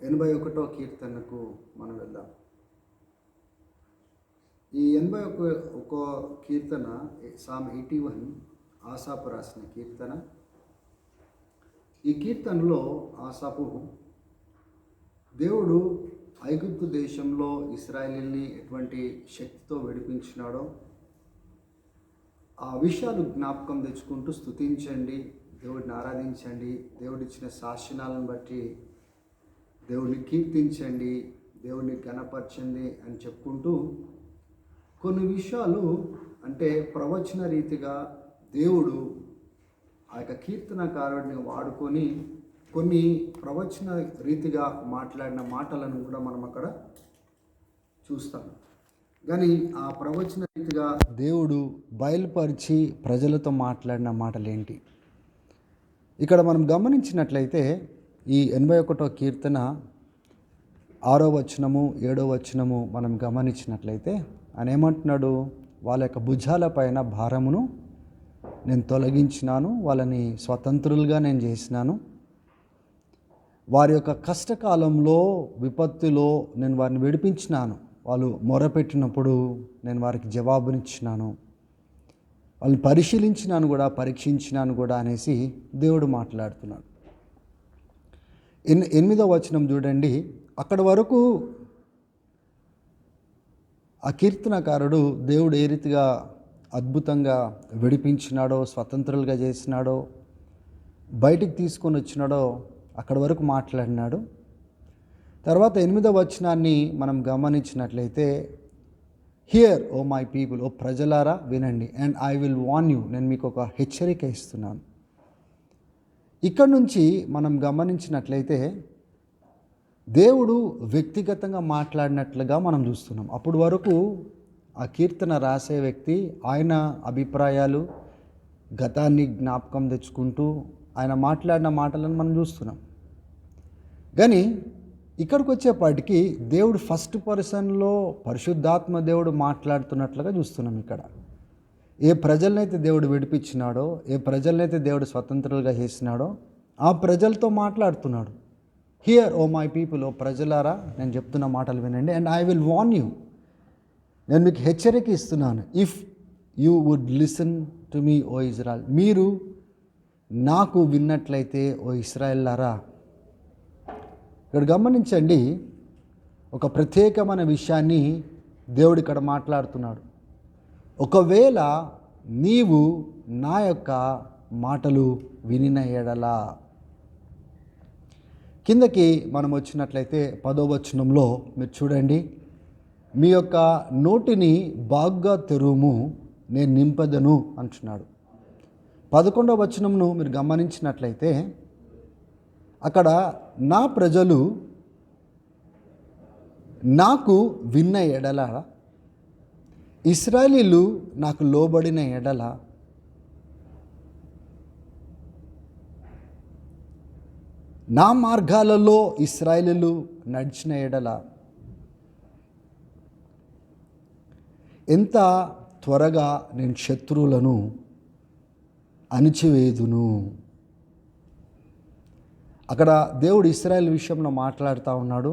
81వ కీర్తనకు మనం వెళ్దాం. ఈ 81 కీర్తన సామ్ 81 ఆసాపు రాసిన కీర్తన. ఈ కీర్తనలో ఆసాపు దేవుడు ఐగుప్తు దేశంలో ఇశ్రాయేలుని ఎటువంటి శక్తితో విడిపించినాడో ఆ విషయాలు జ్ఞాపకం తెచ్చుకుంటూ స్తుతించండి, దేవుడిని ఆరాధించండి, దేవుడిచ్చిన శాసనాలను బట్టి దేవుడిని కీర్తించండి, దేవుడిని ఘనపరచండి అని చెప్పుకుంటూ కొన్ని విషయాలు అంటే ప్రవచన రీతిగా దేవుడు ఆ యొక్క కీర్తనకారుడిని వాడుకొని కొన్ని ప్రవచన రీతిగా మాట్లాడిన మాటలను కూడా మనం అక్కడ చూస్తాం. కానీ ఆ ప్రవచన రీతిగా దేవుడు బయలుపరిచి ప్రజలతో మాట్లాడిన మాటలు ఏంటి? ఇక్కడ మనం గమనించినట్లయితే ఈ 81వ కీర్తన 6వ వచనము 7వ వచనము మనం గమనించినట్లయితే ఆయన ఏమంటున్నాడు? వాళ్ళ యొక్క భుజాల పైన భారమును నేను తొలగించినాను, వాళ్ళని స్వతంత్రులుగా నేను చేసినాను, వారి యొక్క కష్టకాలంలో విపత్తులో నేను వారిని విడిపించినాను, వాళ్ళు మొరపెట్టినప్పుడు నేను వారికి జవాబునిచ్చినాను, వాళ్ళని పరిశీలించినాను కూడా పరీక్షించినాను కూడా అనేసి దేవుడు మాట్లాడుతున్నాడు. 8వ వచనం చూడండి. అక్కడి వరకు ఆ కీర్తనకారుడు దేవుడు ఏ రీతిగా అద్భుతంగా విడిపించినాడో, స్వతంత్రులుగా చేసినాడో, బయటికి తీసుకొని వచ్చినాడో అక్కడి వరకు మాట్లాడినాడు. తర్వాత 8వ వచనాన్ని మనం గమనించినట్లయితే హియర్ ఓ మై పీపుల్, ఓ ప్రజలారా వినండి, and I will warn you, నేను మీకు ఒక హెచ్చరిక ఇస్తున్నాను. ఇక్కడ నుంచి మనం గమనించినట్లయితే దేవుడు వ్యక్తిగతంగా మాట్లాడినట్లుగా మనం చూస్తున్నాం. అప్పటి వరకు ఆ కీర్తన రాసే వ్యక్తి ఆయన అభిప్రాయాలు, గతాన్ని జ్ఞాపకం తెచ్చుకుంటూ ఆయన మాట్లాడిన మాటలను మనం చూస్తున్నాం. కానీ ఇక్కడికి వచ్చేపాటికి దేవుడు ఫస్ట్ పర్సన్లో పరిశుద్ధాత్మ దేవుడు మాట్లాడుతున్నట్లుగా చూస్తున్నాం. ఇక్కడ ఏ ప్రజలనైతే దేవుడు విడిపించినాడో, ఏ ప్రజలనైతే దేవుడు స్వతంత్రులుగా చేసినాడో ఆ ప్రజలతో మాట్లాడుతున్నాడు. హియర్ ఓ మై పీపుల్, ఓ ప్రజలారా నేను చెప్తున్న మాటలు వినండి, and I will warn you, నేను మీకు హెచ్చరిక ఇస్తున్నాను. If you would listen to me O Israel, మీరు నాకు విన్నట్లయితే ఓ ఇశ్రాయేల్లారా. ఇక్కడ గమనించండి, ఒక ప్రత్యేకమైన విషయాన్ని దేవుడు ఇక్కడ మాట్లాడుతున్నాడు. ఒకవేళ నీవు నా యొక్క మాటలు వినిన ఎడలా. కిందకి మనం వచ్చినట్లయితే 10వ వచనంలో మీరు చూడండి, మీ యొక్క నోటిని బాగా తెరువుము, నేను నింపదను అంటున్నాడు. 11వ వచనంను మీరు గమనించినట్లయితే అక్కడ నా ప్రజలు నాకు విన్న ఎడల, ఇశ్రాయేలీలు నాకు లోబడిన ఎడల, నా మార్గాలలో ఇశ్రాయేలీలు నడిచిన ఎడల ఎంత త్వరగా నేను శత్రువులను అణిచివేయుదును. అక్కడ దేవుడు ఇశ్రాయేల్ విషయంలో మాట్లాడుతూ ఉన్నాడు.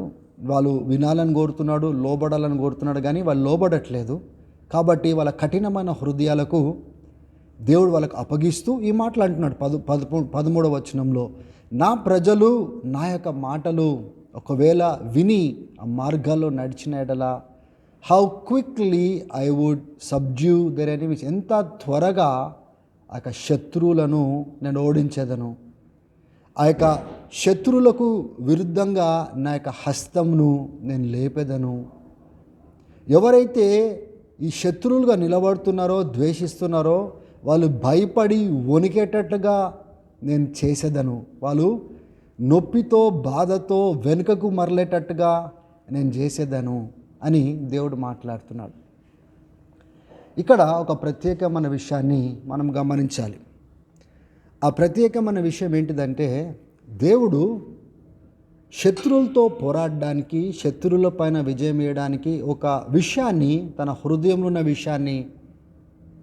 వాళ్ళు వినాలని కోరుతున్నాడు, లోబడాలని కోరుతున్నాడు, కానీ వాళ్ళు లోబడట్లేదు. కాబట్టి వాళ్ళ కఠినమైన హృదయాలకు దేవుడు వాళ్ళకు అప్పగిస్తూ ఈ మాటలు అంటున్నాడు. 13వ వచనంలో, నా ప్రజలు నా యొక్క మాటలు ఒకవేళ విని ఆ మార్గాల్లో నడిచిన ఎడల, how quickly I would subdue their enemies, ఎంత త్వరగా ఆ యొక్క శత్రువులను నేను ఓడించేదను, ఆ యొక్క శత్రువులకు విరుద్ధంగా నా యొక్క హస్తంను నేను లేపెదను. ఎవరైతే ఈ శత్రువులుగా నిలబడుతున్నారో, ద్వేషిస్తున్నారో, వాళ్ళు భయపడి వణికేటట్టుగా నేను చేసేదను, వాళ్ళు నొప్పితో బాధతో వెనుకకు మరలేటట్టుగా నేను చేసేదను అని దేవుడు మాట్లాడుతున్నాడు. ఇక్కడ ఒక ప్రత్యేకమైన విషయాన్ని మనం గమనించాలి. ఆ ప్రత్యేకమైన విషయం ఏంటిదంటే, దేవుడు శత్రువులతో పోరాడడానికి, శత్రువుల పైన విజయం వేయడానికి ఒక విషయాన్ని, తన హృదయంలో ఉన్న విషయాన్ని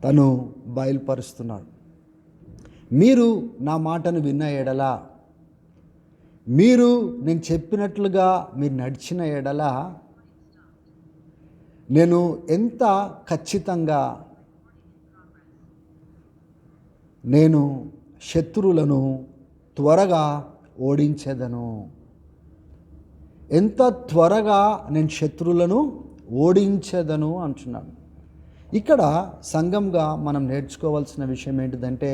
తను బయలుపరుస్తున్నాడు. మీరు నా మాటను విన్న ఎడలా, నేను చెప్పినట్లుగా మీరు నడిచిన ఎడల నేను ఎంత ఖచ్చితంగా నేను శత్రువులను త్వరగా ఓడించేదను. ఎంత త్వరగా నేను శత్రువులను ఓడించేదను అంటున్నాను. ఇక్కడ సంఘంగా మనం నేర్చుకోవాల్సిన విషయం ఏంటిదంటే,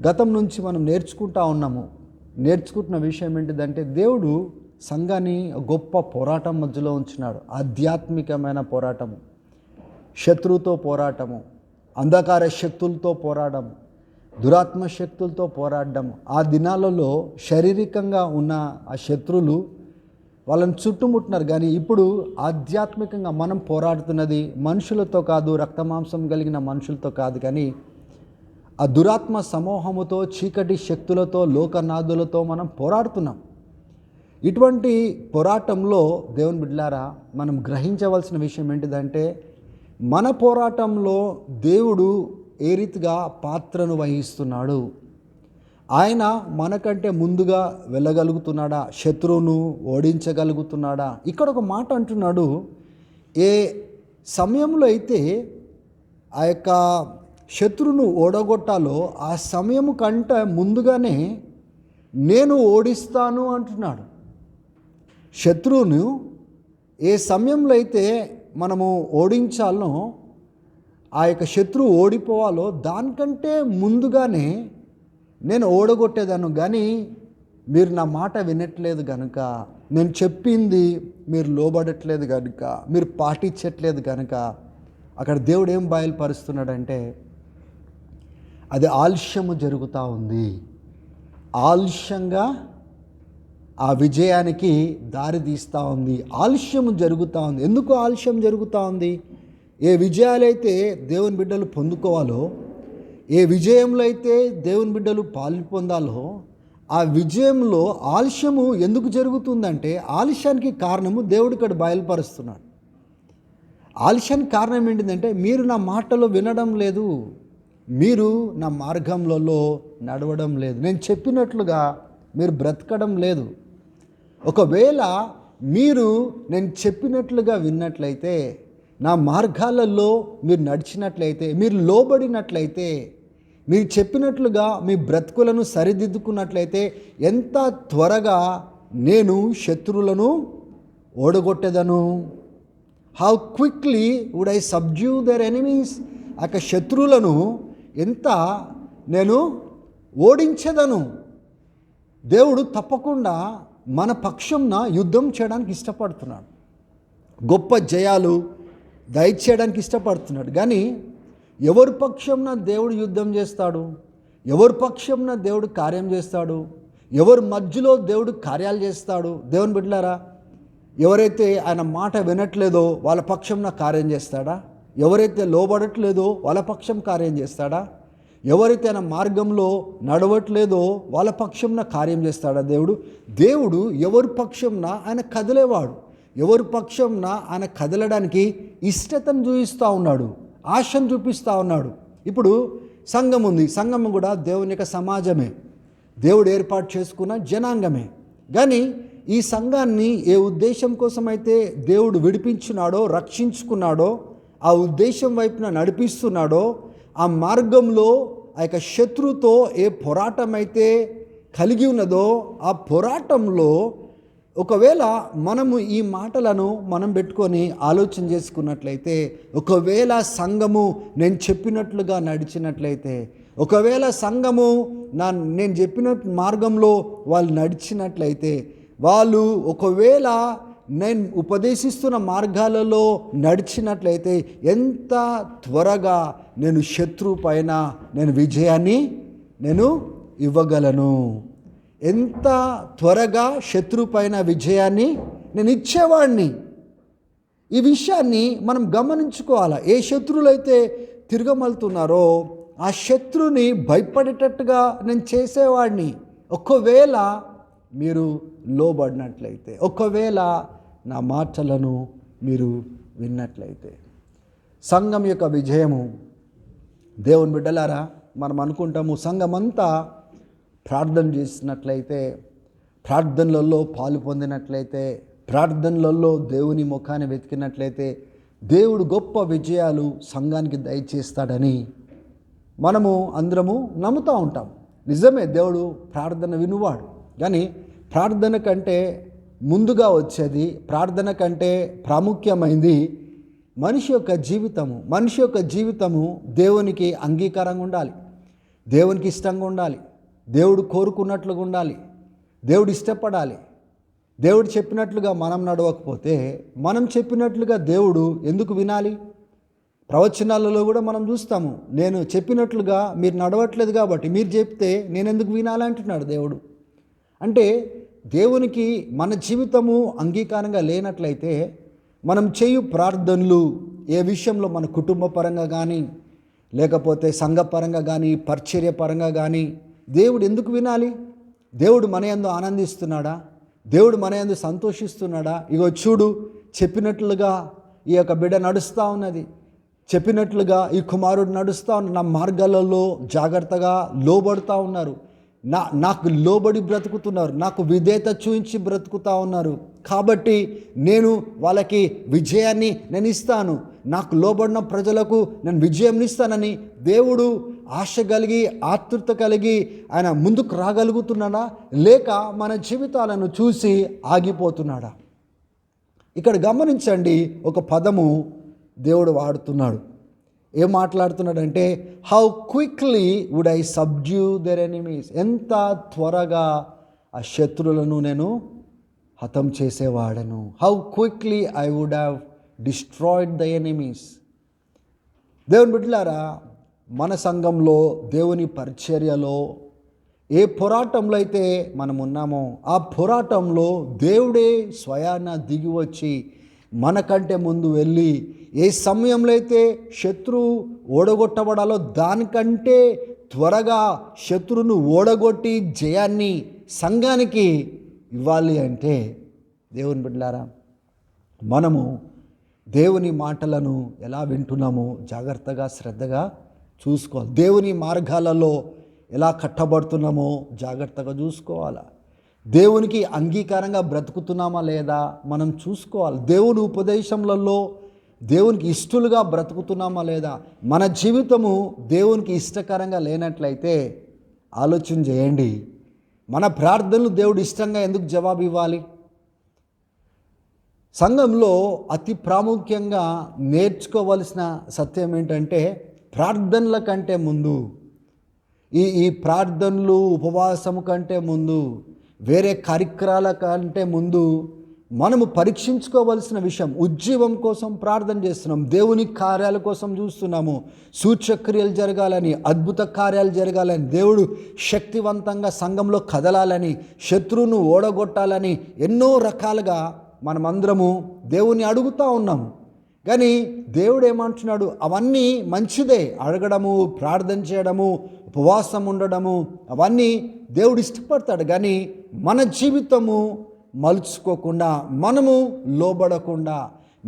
గతం నుంచి మనం నేర్చుకుంటున్న విషయం ఏంటిదంటే, దేవుడు సంఘాన్ని గొప్ప పోరాటం మధ్యలో ఉంచినాడు. ఆధ్యాత్మికమైన పోరాటము, శత్రువుతో పోరాటము, అంధకార శక్తులతో పోరాడము, దురాత్మ శక్తులతో పోరాడము. ఆ దినాలలో శారీరకంగా ఉన్న ఆ శత్రువులు వాళ్ళని చుట్టుముట్టినారు. కానీ ఇప్పుడు ఆధ్యాత్మికంగా మనం పోరాడుతున్నది మనుషులతో కాదు, రక్తమాంసం కలిగిన మనుషులతో కాదు, కానీ ఆ దురాత్మ సమూహముతో, చీకటి శక్తులతో, లోకనాథులతో మనం పోరాడుతున్నాం. ఇటువంటి పోరాటంలో దేవుని బిడ్డలారా మనం గ్రహించవలసిన విషయం ఏంటిదంటే, మన పోరాటంలో దేవుడు ఏ రీతిగా పాత్రను వహిస్తున్నాడు, ఆయన మనకంటే ముందుగా వెళ్ళగలుగుతున్నాడా, శత్రువును ఓడించగలుగుతున్నాడా. ఇక్కడ ఒక మాట అంటున్నాడు, ఏ సమయంలో అయితే ఆ యొక్క శత్రువును ఓడగొట్టాలో ఆ సమయం కంటే ముందుగానే నేను ఓడిస్తాను అంటున్నాడు. శత్రువును ఏ సమయంలో అయితే మనము ఓడించాలో, ఆ యొక్క శత్రువు ఓడిపోవాలో దానికంటే ముందుగానే నేను ఓడగొట్టేదాను. కానీ మీరు నా మాట వినట్లేదు కనుక, నేను చెప్పింది మీరు లోబడట్లేదు కనుక, మీరు పాటించట్లేదు కనుక, అక్కడ దేవుడు ఏం బయలుపరుస్తున్నాడంటే, అది ఆలస్యము జరుగుతూ ఉంది. ఆలస్యంగా ఆ విజయానికి దారి తీస్తూ ఉంది. ఆలస్యము జరుగుతూ ఉంది. ఎందుకు ఆలస్యం జరుగుతూ ఉంది? ఏ విజయాలైతే దేవుని బిడ్డలు పొందుకోవాలో, ఏ విజయంలో అయితే దేవుని బిడ్డలు పాలు పొందాలో, ఆ విజయంలో ఆలస్యము ఎందుకు జరుగుతుందంటే, ఆలస్యానికి కారణము దేవుడు ఇక్కడ బయలుపరుస్తున్నాడు. ఆలస్యానికి కారణం ఏంటిదంటే, మీరు నా మాటలు వినడం లేదు, మీరు నా మార్గంలో నడవడం లేదు, నేను చెప్పినట్లుగా మీరు బ్రతకడం లేదు. ఒకవేళ నేను చెప్పినట్లుగా విన్నట్లయితే, నా మార్గాలలో మీరు నడిచినట్లయితే, మీరు లోబడినట్లయితే, మీరు చెప్పినట్లుగా మీ బ్రతుకులను సరిదిద్దుకున్నట్లయితే, ఎంత త్వరగా నేను శత్రువులను ఓడగొట్టేదను. How quickly would I subdue their enemies. ఆ శత్రువులను ఎంత నేను ఓడించేదను. దేవుడు తప్పకుండా మన పక్షంన యుద్ధం చేయడానికి ఇష్టపడుతున్నాడు, గొప్ప జయాలు దయచేయడానికి ఇష్టపడుతున్నాడు. కానీ ఎవరి పక్షంన దేవుడు యుద్ధం చేస్తాడు, ఎవరి పక్షంన దేవుడు కార్యం చేస్తాడు, ఎవరి మధ్యలో దేవుడు కార్యాలు చేస్తాడు? దేవుని బిడ్డలారా, ఎవరైతే ఆయన మాట వినట్లేదో వాళ్ళ పక్షంన కార్యం చేస్తాడా? ఎవరైతే లోబడట్లేదో వాళ్ళ పక్షం కార్యం చేస్తాడా? ఎవరైతే ఆయన మార్గంలో నడవట్లేదో వాళ్ళ పక్షంన కార్యం చేస్తాడా దేవుడు ఎవరి పక్షంన ఆయన కదిలేవాడు, ఎవరి పక్షంన ఆయన కదలడానికి ఇష్టతను చూపిస్తూ ఉన్నాడు, ఆశను చూపిస్తూ ఉన్నాడు. ఇప్పుడు సంఘం ఉంది, సంఘం కూడా దేవుని యొక్క సమాజమే, దేవుడు ఏర్పాటు చేసుకున్న జనాంగమే. కానీ ఈ సంఘాన్ని ఏ ఉద్దేశం కోసమైతే దేవుడు విడిపించున్నాడో, రక్షించుకున్నాడో, ఆ ఉద్దేశం వైపున నడిపిస్తున్నాడో, ఆ మార్గంలో ఆ యొక్క శత్రువుతో ఏ పోరాటం అయితే కలిగి ఉన్నదో, ఆ పోరాటంలో ఒకవేళ మనము ఈ మాటలను మనం పెట్టుకొని ఆలోచన చేసుకున్నట్లయితే, ఒకవేళ సంఘము నేను చెప్పినట్లుగా నడిచినట్లయితే, ఒకవేళ సంఘము నేను చెప్పిన మార్గంలో వాళ్ళు నడిచినట్లయితే, వాళ్ళు ఒకవేళ నేను ఉపదేశిస్తున్న మార్గాలలో నడిచినట్లయితే, ఎంత త్వరగా నేను శత్రువు పైన నేను విజయాన్ని ఇవ్వగలను, ఎంత త్వరగా శత్రువు పైన విజయాన్ని నేను ఇచ్చేవాడిని. ఈ విషయాన్ని మనం గమనించుకోవాలి. ఏ శత్రువులు అయితే తిరగమలుతున్నారో ఆ శత్రువుని భయపడేటట్టుగా నేను చేసేవాడిని. ఒకవేళ మీరు లోబడినట్లయితే, ఒకవేళ నా మాటలను మీరు విన్నట్లయితే. సంఘం యొక్క విజయము, దేవుని బిడ్డలారా, మనం అనుకుంటాము సంఘమంతా ప్రార్థన చేసినట్లయితే, ప్రార్థనలలో పాలు పొందినట్లయితే, ప్రార్థనలలో దేవుని ముఖాన్ని వెతికినట్లయితే దేవుడు గొప్ప విజయాలు సంఘానికి దయచేస్తాడని మనము అందరము నమ్ముతూ ఉంటాం. నిజమే, దేవుడు ప్రార్థన వినువాడు. కానీ ప్రార్థన కంటే ముందుగా వచ్చేది, ప్రార్థన కంటే ప్రాముఖ్యమైనది మనిషి యొక్క జీవితము. మనిషి యొక్క జీవితము దేవునికి అంగీకారంగా ఉండాలి, దేవునికి ఇష్టంగా ఉండాలి, దేవుడు కోరుకున్నట్లుగా ఉండాలి, దేవుడు ఇష్టపడాలి. దేవుడు చెప్పినట్లుగా మనం నడవకపోతే మనం చెప్పినట్లుగా దేవుడు ఎందుకు వినాలి? ప్రవచనాలలో కూడా మనం చూస్తాము, నేను చెప్పినట్లుగా మీరు నడవట్లేదు కాబట్టి మీరు చెప్తే నేను ఎందుకు వినాలి అంటున్నాడు దేవుడు. అంటే దేవునికి మన జీవితము అంగీకారంగా లేనట్లయితే మనం చేయు ప్రార్థనలు ఏ విషయంలో, మన కుటుంబ పరంగా కానీ లేకపోతే సంఘపరంగా కానీ పరిచర్య పరంగా కానీ దేవుడు ఎందుకు వినాలి? దేవుడు మన యందు ఆనందిస్తున్నాడా? దేవుడు మన యందు సంతోషిస్తున్నాడా? ఇగో చూడు, చెప్పినట్లుగా ఈ యొక్క బిడ్డ నడుస్తూ ఉన్నది, చెప్పినట్లుగా ఈ కుమారుడు నడుస్తూ ఉన్న నా మార్గాలలో జాగ్రత్తగా లోబడుతూ ఉన్నారు, నాకు లోబడి బ్రతుకుతున్నారు, నాకు విధేయత చూపించి బ్రతుకుతూ ఉన్నారు. కాబట్టి నేను వాళ్ళకి విజయాన్ని నేను ఇస్తాను, నాకు లోబడిన ప్రజలకు నేను విజయం ఇస్తానని దేవుడు ఆశ కలిగి ఆతృత కలిగి ఆయన ముందుకు రాగలుగుతున్నాడా, లేక మన జీవితాలను చూసి ఆగిపోతున్నాడా? ఇక్కడ గమనించండి, ఒక పదము దేవుడు వాడుతున్నాడు. ఏం మాట్లాడుతున్నాడంటే, how quickly would I subdue their enemies. ఎంత త్వరగా ఆ శత్రువులను నేను హతం చేసేవాడను. How quickly I would have destroyed the enemies. దేవుని బిడ్డలారా, మన సంఘంలో దేవుని పరిచర్యలో ఏ పోరాటంలో అయితే మనం ఉన్నామో ఆ పోరాటంలో దేవుడే స్వయాన దిగి వచ్చి మనకంటే ముందు వెళ్ళి ఏ సమయంలో అయితే శత్రువు ఓడగొట్టబడాలో దానికంటే త్వరగా శత్రువును ఓడగొట్టి జయాన్ని సంఘానికి ఇవ్వాలి అంటే, దేవుని బిడ్డలారా, మనము దేవుని మాటలను ఎలా వింటున్నామో జాగ్రత్తగా శ్రద్ధగా చూసుకోవాలి. దేవుని మార్గాలలో ఎలా కట్టబడుతున్నామో జాగ్రత్తగా చూసుకోవాలి. దేవునికి అంగీకారంగా బ్రతుకుతున్నామా లేదా మనం చూసుకోవాలి. దేవుని ఉపదేశములలో దేవునికి ఇష్టలుగా బ్రతుకుతున్నామా లేదా? మన జీవితము దేవునికి ఇష్టకరంగా లేనట్లయితే ఆలోచన చేయండి, మన ప్రార్థనలు దేవుడు ఇష్టంగా ఎందుకు జవాబు ఇవ్వాలి? సంఘంలో అతి ప్రాముఖ్యంగా నేర్చుకోవలసిన సత్యం ఏంటంటే, ప్రార్థనల కంటే ముందు, ఈ ప్రార్థనలు ఉపవాసము కంటే ముందు, వేరే కార్యక్రమాల కంటే ముందు మనము పరీక్షించుకోవలసిన విషయం, ఉజ్జీవం కోసం ప్రార్థన చేస్తున్నాం, దేవుని కార్యాల కోసం చూస్తున్నాము, సూచక్రియలు జరగాలని, అద్భుత కార్యాలు జరగాలని, దేవుడు శక్తివంతంగా సంఘంలో కదలాలని, శత్రువును ఓడగొట్టాలని ఎన్నో రకాలుగా మనమందరము దేవుని అడుగుతూ ఉన్నాము. కానీ దేవుడు ఏమంటున్నాడు? అవన్నీ మంచిదే, అడగడము, ప్రార్థన చేయడము, ఉపవాసం ఉండడము, అవన్నీ దేవుడు ఇష్టపడతాడు. కానీ మన జీవితము మలుచుకోకుండా, మనము లోబడకుండా,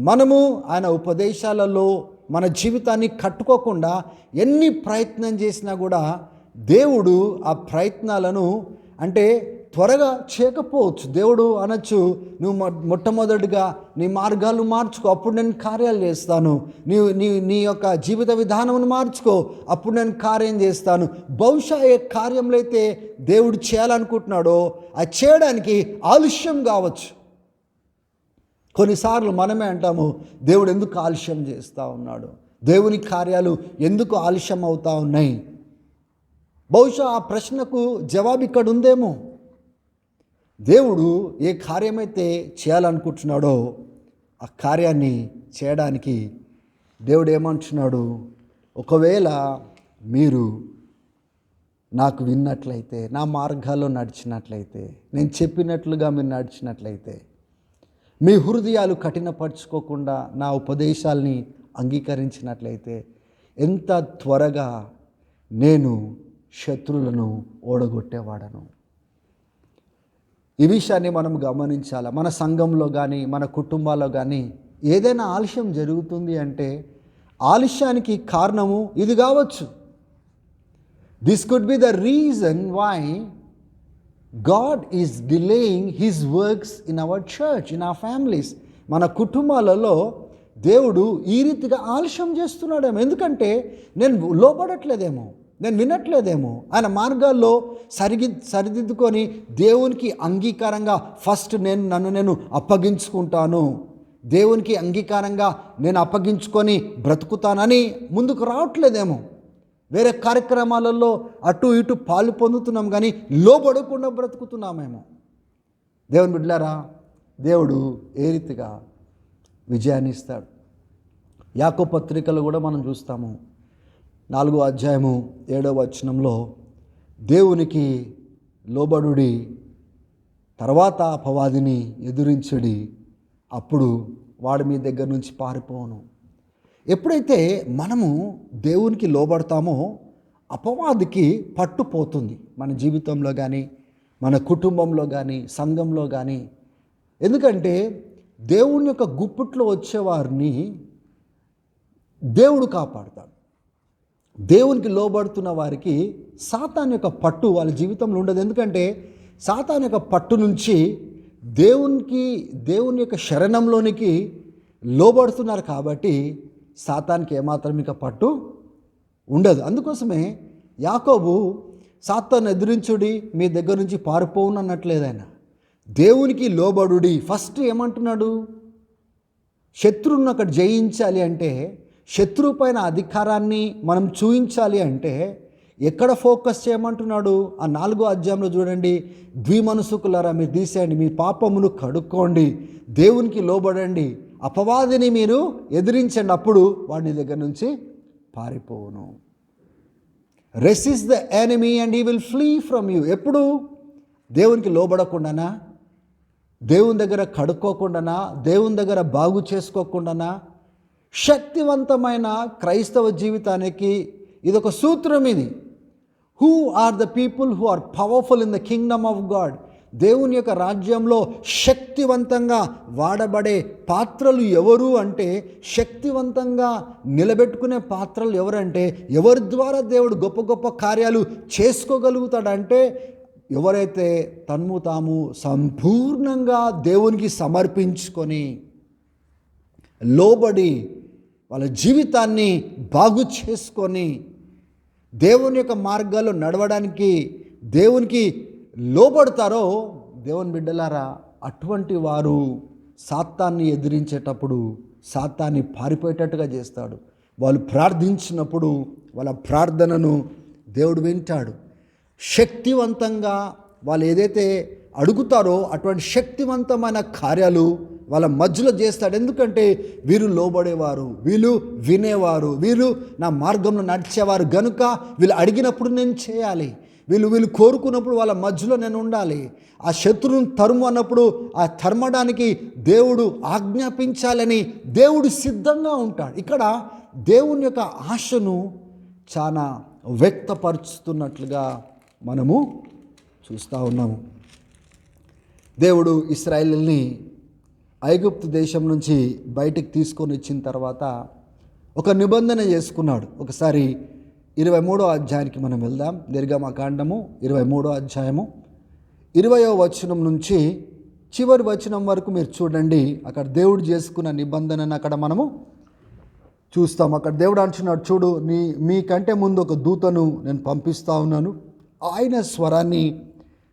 మనము ఆయన ఉపదేశాలలో మన జీవితాన్ని కట్టుకోకుండా ఎన్ని ప్రయత్నం చేసినా కూడా దేవుడు ఆ ప్రయత్నాలను అంటే త్వరగా చేయకపోవచ్చు. దేవుడు అనొచ్చు, నువ్వు మొట్టమొదటిగా నీ మార్గాలు మార్చుకో, అప్పుడు నేను కార్యాలు చేస్తాను. నీ యొక్క జీవిత విధానమును మార్చుకో, అప్పుడు నేను కార్యం చేస్తాను. బహుశా ఏ కార్యంలో అయితే దేవుడు చేయాలనుకుంటున్నాడో అది చేయడానికి ఆలస్యం కావచ్చు. కొన్నిసార్లు మనమే అంటాము, దేవుడు ఎందుకు ఆలస్యం చేస్తూ ఉన్నాడు, దేవుని కార్యాలు ఎందుకు ఆలస్యం అవుతూ ఉన్నాయి? బహుశా ఆ ప్రశ్నకు జవాబు ఇక్కడ ఉందేమో. దేవుడు ఏ కార్యమైతే చేయాలనుకుంటున్నాడో ఆ కార్యాన్ని చేయడానికి దేవుడు ఏమంటున్నాడు? ఒకవేళ మీరు నాకు విన్నట్లయితే, నా మార్గాల్లో నడిచినట్లయితే, నేను చెప్పినట్లుగా మీరు నడిచినట్లయితే, మీ హృదయాలు కఠినపరచుకోకుండా నా ఉపదేశాల్ని అంగీకరించినట్లయితే, ఎంత త్వరగా నేను శత్రువులను ఓడగొట్టేవాడను. ఈ విషయాన్ని మనం గమనించాలి. మన సంఘంలో కానీ మన కుటుంబాల్లో కానీ ఏదైనా ఆలస్యం జరుగుతుంది అంటే ఆలస్యానికి కారణము ఇది కావచ్చు. This could be the reason why God is delaying his works in our church, in our families. మన కుటుంబాలలో దేవుడు ఈ రీతిగా ఆలస్యం చేస్తున్నాడేమో. ఎందుకంటే నేను లోపడట్లేదేమో, నేను వినట్లేదేమో. ఆయన మార్గాల్లో సరిదిద్దుకొని దేవునికి అంగీకారంగా ఫస్ట్ నన్ను నేను అప్పగించుకుంటాను, దేవునికి అంగీకారంగా నేను అప్పగించుకొని బ్రతుకుతానని ముందుకు రావట్లేదేమో. వేరే కార్యక్రమాలలో అటు ఇటు పాలు పొందుతున్నాం కానీ లోబడకుండా బ్రతుకుతున్నామేమో. దేవుని బిడ్డలారా, దేవుడు ఏ రీతిగా విజయాన్ని ఇస్తాడు. యాకోబు పత్రికలో కూడా మనం చూస్తాము, 4వ అధ్యాయము 7వ వచనంలో, దేవునికి లోబడుడి, తర్వాత అపవాదిని ఎదురించడి, అప్పుడు వాడు మీ దగ్గర నుంచి పారిపోను. ఎప్పుడైతే మనము దేవునికి లోబడతామో అపవాదికి పట్టుపోతుంది మన జీవితంలో కానీ, మన కుటుంబంలో కానీ, సంఘంలో కానీ. ఎందుకంటే దేవుని యొక్క గుప్పిట్లో వచ్చేవారిని దేవుడు కాపాడుతాడు. దేవునికి లోబడుతున్న వారికి సాతాను యొక్క పట్టు వాళ్ళ జీవితంలో ఉండదు. ఎందుకంటే సాతాను యొక్క పట్టు నుంచి దేవుని యొక్క శరణంలోనికి లోబడుతున్నారు కాబట్టి సాతానికి ఏమాత్రం ఇక పట్టు ఉండదు. అందుకోసమే యాకోబు సాతాను ఎదిరించుడి, మీ దగ్గర నుంచి పారిపోవును అన్నట్లేదు. ఆయన దేవునికి లోబడుడి. ఫస్ట్ ఏమంటున్నాడు? శత్రువును అక్కడ జయించాలి అంటే, శత్రువు పైన అధికారాన్ని మనం చూయించాలి అంటే ఎక్కడ ఫోకస్ చేయమంటున్నాడు? ఆ 4వ అధ్యాయంలో చూడండి, ద్విమనసుకులారా మీరు తీసేయండి, మీ పాపమును కడుక్కోండి, దేవునికి లోబడండి, అపవాదిని మీరు ఎదిరించండి, అప్పుడు వాడి దగ్గర నుంచి పారిపోవును. Resist the enemy and he will flee from you. ఎప్పుడు? దేవునికి లోబడకుండానా, దేవుని దగ్గర కడుక్కోకుండానా, దేవుని దగ్గర బాగు చేసుకోకుండానా. శక్తివంతమైన క్రైస్తవ జీవితానికి ఇదొక సూత్రం. ఇది who are the people who are powerful in the kingdom of God. దేవుని యొక్క రాజ్యంలో శక్తివంతంగా వాడబడే పాత్రలు ఎవరు అంటే, శక్తివంతంగా నిలబెట్టుకునే పాత్రలు ఎవరంటే, ఎవరి ద్వారా దేవుడు గొప్ప గొప్ప కార్యాలు చేసుకోగలుగుతాడంటే, ఎవరైతే తన్ను తాము సంపూర్ణంగా దేవునికి సమర్పించుకొని లోబడి వాళ్ళ జీవితాన్ని బాగు చేసుకొని దేవుని యొక్క మార్గాల్లో నడవడానికి దేవునికి లోబడతారో, దేవుని బిడ్డలారా, అటువంటి వారు సాతాన్ని ఎదిరించేటప్పుడు సాతాన్ని పారిపోయేటట్టుగా చేస్తాడు. వాళ్ళు ప్రార్థించినప్పుడు వాళ్ళ ప్రార్థనను దేవుడు వింటాడు. శక్తివంతంగా వాళ్ళు ఏదైతే అడుగుతారో అటువంటి శక్తివంతమైన కార్యాలు వాళ్ళ మధ్యలో చేస్తాడు. ఎందుకంటే వీరు లోబడేవారు, వీళ్ళు వినేవారు, వీళ్ళు నా మార్గంలో నడిచేవారు గనుక వీళ్ళు అడిగినప్పుడు నేను చేయాలి, వీళ్ళు కోరుకున్నప్పుడు వాళ్ళ మధ్యలో నేను ఉండాలి. ఆ శత్రువుని తరుము అన్నప్పుడు ఆ తరమడానికి దేవుడు ఆజ్ఞాపించాలని దేవుడు సిద్ధంగా ఉంటాడు. ఇక్కడ దేవుని యొక్క ఆశను చాలా వ్యక్తపరుస్తున్నట్లుగా మనము చూస్తూ ఉన్నాము. దేవుడు ఇశ్రాయేలుని ఐగుప్తు దేశం నుంచి బయటికి తీసుకొని వచ్చిన తర్వాత ఒక నిబంధన చేసుకున్నాడు. ఒకసారి 23వ అధ్యాయానికి మనం వెళ్దాం. నిర్గమకాండము 23వ అధ్యాయము 20వ వచనం నుంచి చివరి వచనం వరకు మీరు చూడండి. అక్కడ దేవుడు చేసుకున్న నిబంధనను అక్కడ మనము చూస్తాం. అక్కడ దేవుడు అంటున్నాడు, చూడు, మీకంటే ముందు ఒక దూతను నేను పంపిస్తూ ఉన్నాను, ఆయన స్వరాన్ని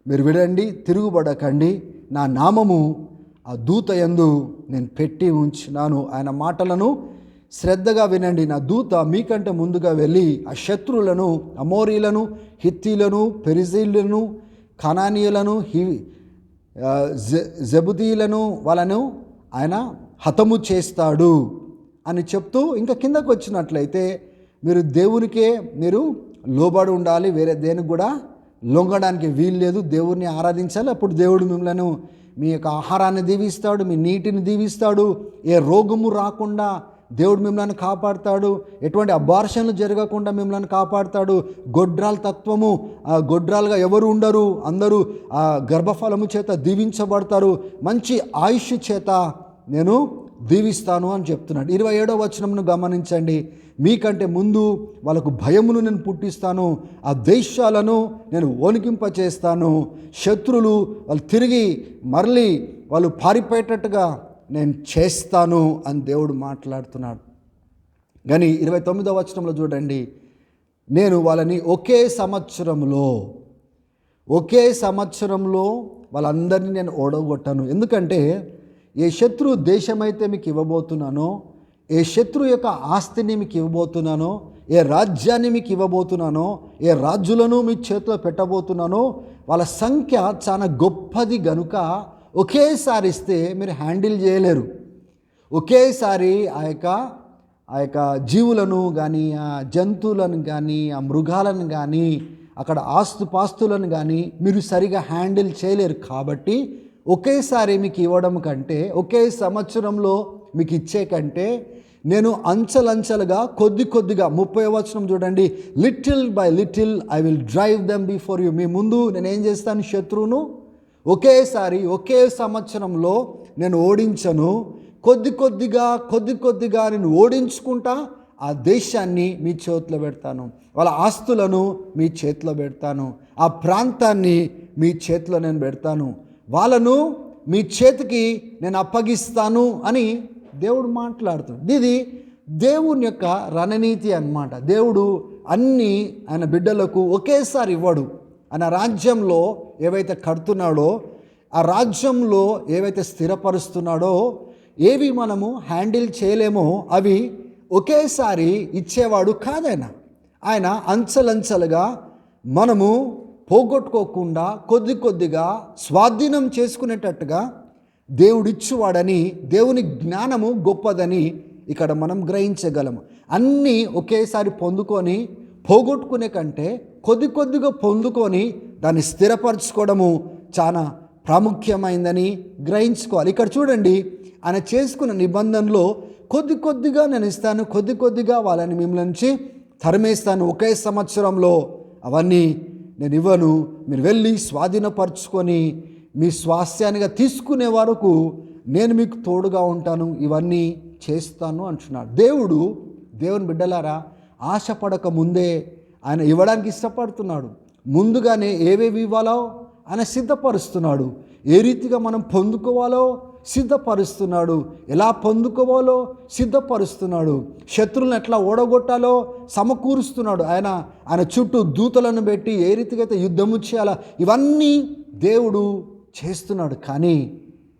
మీరు వినండి, తిరుగుబడకండి, నా నామము ఆ దూత యందు నేను పెట్టి ఉంచినాను, ఆయన మాటలను శ్రద్ధగా వినండి. నా దూత మీకంటే ముందుగా వెళ్ళి ఆ శత్రువులను, అమోరీలను, హిత్తీలను, పెరిజీలను, కనానీయులను, జెబుదీలను వాళ్ళను ఆయన హతము చేస్తాడు అని చెప్తూ ఇంకా కిందకు వచ్చినట్లయితే మీరు దేవునికే మీరు లోబడి ఉండాలి, వేరే దేనికి కూడా లొంగడానికి వీలు లేదు, దేవుణ్ణి ఆరాధించాలి. అప్పుడు దేవుడు మిమ్మల్ని, మీ యొక్క ఆహారాన్ని దీవిస్తాడు, మీ నీటిని దీవిస్తాడు, ఏ రోగము రాకుండా దేవుడు మిమ్మల్ని కాపాడుతాడు, ఎటువంటి అబార్షన్లు జరగకుండా మిమ్మల్ని కాపాడుతాడు. గొడ్రాల తత్వము, గొడ్రాలుగా ఎవరు ఉండరు, అందరూ ఆ గర్భఫలము చేత దీవించబడతారు, మంచి ఆయుష్ చేత నేను దీవిస్తాను అని చెప్తున్నాడు. 27వ వచనమును గమనించండి. మీకంటే ముందు వాళ్ళకు భయమును నేను పుట్టిస్తాను, ఆ దేశాలను నేను వణికింపచేస్తాను, శత్రులు వాళ్ళు తిరిగి మరలి వాళ్ళు పారిపోయేటట్టుగా నేను చేస్తాను అని దేవుడు మాట్లాడుతున్నాడు. కానీ 29వ వచనంలో చూడండి, నేను వాళ్ళని ఒకే సంవత్సరంలో వాళ్ళందరినీ నేను ఓడగొట్టాను. ఎందుకంటే ఏ శత్రు దేశమైతే మీకు ఇవ్వబోతున్నానో, ఏ శత్రు యొక్క ఆస్తిని మీకు ఇవ్వబోతున్నానో, ఏ రాజ్యాన్ని మీకు ఇవ్వబోతున్నానో, ఏ రాజులను మీ చేతిలో పెట్టబోతున్నానో వాళ్ళ సంఖ్య చాలా గొప్పది గనుక ఒకేసారి ఇస్తే మీరు హ్యాండిల్ చేయలేరు. ఒకేసారి ఆ యొక్క జీవులను కానీ, ఆ జంతువులను కానీ, ఆ మృగాలను కానీ, అక్కడ ఆస్తుపాస్తులను కానీ మీరు సరిగా హ్యాండిల్ చేయలేరు. కాబట్టి ఒకేసారి మీకు ఇవ్వడం కంటే, ఒకే సంవత్సరంలో మీకు ఇచ్చే కంటే నేను అంచెలంచెలుగా కొద్దిగా 30వ వచనం చూడండి, little by little I will drive them before you. మీ ముందు నేను ఏం చేస్తాను, శత్రువును ఒకేసారి ఒకే సంవత్సరంలో నేను ఓడించను. కొద్దిగా నేను ఓడించుకుంటా ఆ దేశాన్ని మీ చేతిలో పెడతాను, వాళ్ళ ఆస్తులను మీ చేతిలో పెడతాను, ఆ ప్రాంతాన్ని మీ చేతిలో నేను పెడతాను, వాళ్ళను మీ చేతికి నేను అప్పగిస్తాను అని దేవుడు మాట్లాడుతున్నాడు. ఇది దేవుని యొక్క రణనీతి అన్నమాట. దేవుడు అన్నీ ఆయన బిడ్డలకు ఒకేసారి ఇవ్వడు. ఆయన రాజ్యంలో ఏవైతే కడుతున్నాడో, ఆ రాజ్యంలో ఏవైతే స్థిరపరుస్తున్నాడో, ఏవి మనము హ్యాండిల్ చేయలేమో అవి ఒకేసారి ఇచ్చేవాడు కాదైన. ఆయన అంచెలంచెలుగా మనము పోగొట్టుకోకుండా కొద్దిగా స్వాధీనం చేసుకునేటట్టుగా దేవుడిచ్చువాడని, దేవుని జ్ఞానము గొప్పదని ఇక్కడ మనం గ్రహించగలము. అన్నీ ఒకేసారి పొందుకొని పోగొట్టుకునే కంటే కొద్దిగా పొందుకొని దాన్ని స్థిరపరచుకోవడము చాలా ప్రాముఖ్యమైందని గ్రహించుకోవాలి. ఇక్కడ చూడండి, ఆయన చేసుకున్న నిబంధనలో కొద్దిగా నేను ఇస్తాను, కొద్దిగా వాళ్ళని మిమ్మల్ని నుంచి తరిమేస్తాను, ఒకే సంవత్సరంలో అవన్నీ నేను ఇవ్వను, మీరు వెళ్ళి స్వాధీనపరచుకొని మీ స్వాస్థ్యానిగా తీసుకునే వరకు నేను మీకు తోడుగా ఉంటాను, ఇవన్నీ చేస్తాను అంటున్నాడు. దేవుని బిడ్డలారా, ఆశపడక ముందే ఆయన ఇవ్వడానికి ఇష్టపడుతున్నాడు. ముందుగానే ఏవేవి ఇవ్వాలో ఆయన సిద్ధపరుస్తున్నాడు. ఏ రీతిగా మనం పొందుకోవాలో సిద్ధపరుస్తున్నాడు, ఎలా పొందుకోవాలో సిద్ధపరుస్తున్నాడు, శత్రువులను ఎట్లా ఓడగొట్టాలో సమకూరుస్తున్నాడు. ఆయన చుట్టూ దూతలను పెట్టి ఏ రీతిగా అయితే యుద్ధము చేయాలో ఇవన్నీ దేవుడు చేస్తున్నాడు. కానీ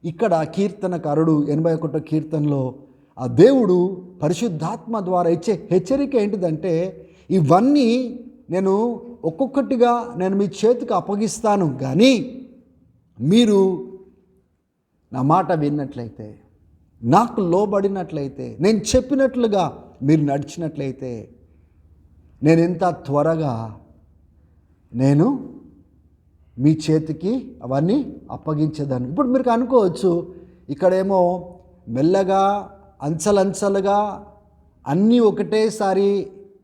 ఇక్కడ కీర్తనకారుడు 81వ కీర్తనలో ఆ దేవుడు పరిశుద్ధాత్మ ద్వారా ఇచ్చే హెచ్చరిక ఏంటిదంటే, ఇవన్నీ నేను ఒక్కొక్కటిగా నేను మీ చేతికి అప్పగిస్తాను, కానీ మీరు నా మాట విన్నట్లయితే, నాకు లోబడినట్లయితే, నేను చెప్పినట్లుగా మీరు నడిచినట్లయితే నేను ఎంత త్వరగా నేను మీ చేతికి అవన్నీ అప్పగించేదాన్ని. ఇప్పుడు మీరు అనుకోవచ్చు, ఇక్కడేమో మెల్లగా అంచలంచలుగా అన్నీ ఒకటేసారి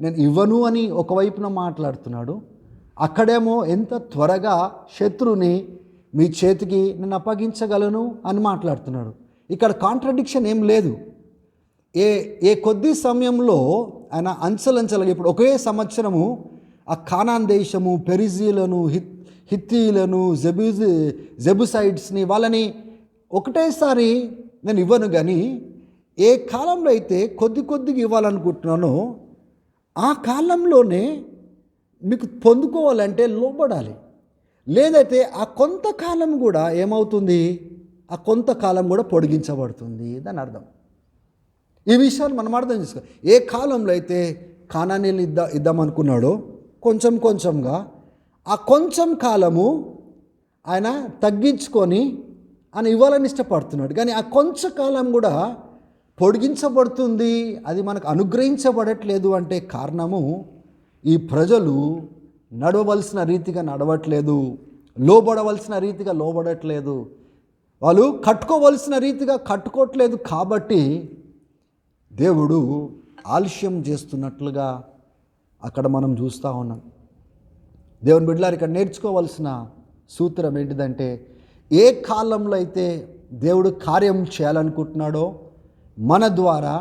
నేను ఇవ్వను అని ఒకవైపున మాట్లాడుతున్నాడు, అక్కడేమో ఎంత త్వరగా శత్రువుని మీ చేతికి నేను అప్పగించగలను అని మాట్లాడుతున్నాడు. ఇక్కడ కాంట్రడిక్షన్ ఏం లేదు. ఏ కొద్ది సమయంలో ఆయన అంచెలంచెలుగా, ఇప్పుడు ఒకే సంవత్సరము ఆ కానాన్ దేశము, పెరిజీలను, హిత్తీలను, జెబుసైడ్స్ని వాళ్ళని ఒకటేసారి నేను ఇవ్వను, కానీ ఏ కాలంలో అయితే కొద్దిగా ఇవ్వాలనుకుంటున్నానో ఆ కాలంలోనే మీకు పొందుకోవాలంటే లోబడాలి. లేదైతే ఆ కొంతకాలం కూడా ఏమవుతుంది, ఆ కొంతకాలం కూడా పొడిగించబడుతుంది, దాని అర్థం. ఈ విషయాలు మనం అర్థం చేసుకోవాలి. ఏ కాలంలో అయితే కానానీయులు ఇద్దామనుకున్నాడో కొంచెంగా ఆ కొంచెం కాలము ఆయన తగ్గించుకొని ఆయన ఇవ్వాలని ఇష్టపడుతున్నాడు, కానీ ఆ కొంచెం కాలం కూడా పొడిగించబడుతుంది, అది మనకు అనుగ్రహించబడట్లేదు. అంటే కారణము, ఈ ప్రజలు నడవవలసిన రీతిగా నడవట్లేదు, లోబడవలసిన రీతిగా లోబడట్లేదు, వాళ్ళు కట్టుకోవలసిన రీతిగా కట్టుకోవట్లేదు. కాబట్టి దేవుడు ఆలస్యం చేస్తున్నట్లుగా అక్కడ మనం చూస్తూ ఉన్నాం. దేవుని బిడ్డలారు, ఇక్కడ నేర్చుకోవాల్సిన సూత్రం ఏంటిదంటే, ఏ కాలంలో అయితే దేవుడు కార్యం చేయాలనుకుంటున్నాడో మన ద్వారా,